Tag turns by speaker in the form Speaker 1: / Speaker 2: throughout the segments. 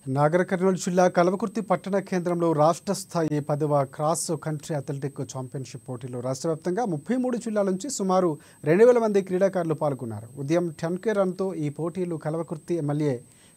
Speaker 1: నాగర్ కర్నూలు జిల్లా కల్వకుర్తి పట్టణ కేంద్రంలో రాష్ట్ర స్థాయి 10వ క్రాస్ కంట్రీ అథ్లెటిక్ ఛాంపియన్షిప్ పోటీలో రాష్ట్ర వ్యాప్తంగా 33 జిల్లాల నుంచి సుమారు 2000 మంది క్రీడాకారులు పాల్గొన్నారు. ఉదయం 10K రన్తో ఈ పోటీలు కల్వకుర్తి ఎమ్మెల్యే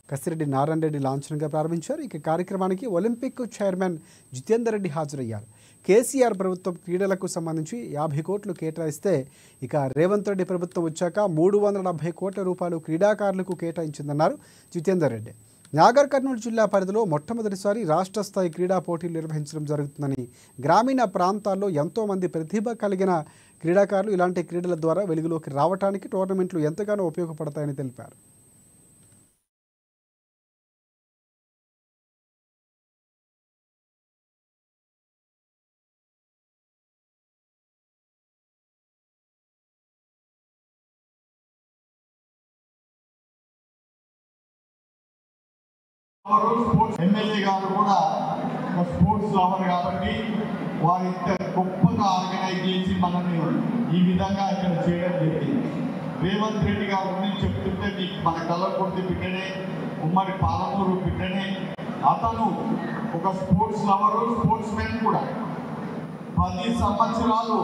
Speaker 1: కసిరెడ్డి నారాయణ రెడ్డి లాంఛనంగా ప్రారంభించారు. ఈ కార్యక్రమానికి ఒలింపిక్ చైర్మన్ జితేందర్ రెడ్డి హాజరయ్యారు. కేసీఆర్ ప్రభుత్వం క్రీడలకు సంబంధించి 50 కోట్లు కేటాయిస్తే ఇక రేవంత్ రెడ్డి ప్రభుత్వం వచ్చాక 370 కోట్ల రూపాయలు క్రీడాకారులకు కేటాయించిందన్నారు జితేందర్ రెడ్డి. నాగర్ కర్నూలు జిల్లా పరిధిలో మొట్టమొదటిసారి రాష్ట్ర స్థాయి క్రీడా పోటీలు నిర్వహించడం జరుగుతుందని, గ్రామీణ ప్రాంతాల్లో ఎంతోమంది ప్రతిభ కలిగిన క్రీడాకారులు ఇలాంటి క్రీడల ద్వారా వెలుగులోకి రావడానికి టోర్నమెంట్లు ఎంతగానో ఉపయోగపడతాయని తెలిపారు.
Speaker 2: ఎమ్మెల్యే గారు కూడా ఒక స్పోర్ట్స్ లవర్ కాబట్టి వారు ఇంత గొప్పగా ఆర్గనైజ్ చేసి మనల్ని ఈ విధంగా ఇక్కడ చేయడం జరిగింది. రేవంత్ రెడ్డి గారు గురించి చెప్తుంటే మీకు మన కల్వకుర్తి బిడ్డనే, ఉమ్మడి పాలమూరు బిడ్డనే. అతను ఒక స్పోర్ట్స్ లవరు, స్పోర్ట్స్ మెన్ కూడా. 10 సంవత్సరాలు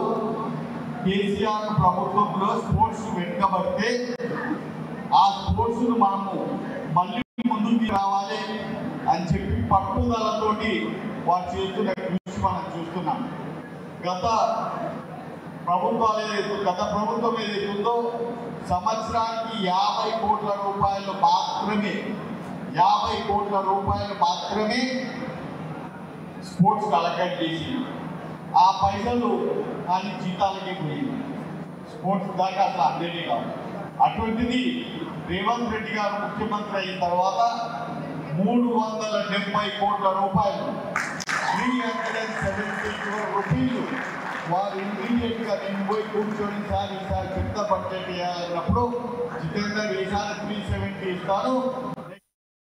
Speaker 2: కేసీఆర్ ప్రభుత్వంలో స్పోర్ట్స్ వెనుకబడితే ఆ స్పోర్ట్స్ను మనము మళ్ళీ ముందుకు రావాలి అని చెప్పి పట్టుదలతోటి వారు చేస్తున్న కృషి మనం చూస్తున్నాం. గత ప్రభుత్వం ఏదైతుందో సంవత్సరానికి 50 కోట్ల రూపాయలు మాత్రమే 50 కోట్ల రూపాయలు మాత్రమే స్పోర్ట్స్ అలకేట్ చేసి ఆ పైసలు కానీ జీతాలకే పోయింది. స్పోర్ట్స్ దాకా అసలు అందేనే కాదు. అటువంటిది రేవంత్ రెడ్డి గారు ముఖ్యమంత్రి అయిన తర్వాత 370 కోట్ల రూపాయలు 370 crore రూపీలు వారు ఇమీడియట్గా నేను పోయి కూర్చొని ఈసారి పెద్ద బడ్జెట్ వేయాలన్నప్పుడు జితేందర్ ఈసారి 370 ఇస్తాను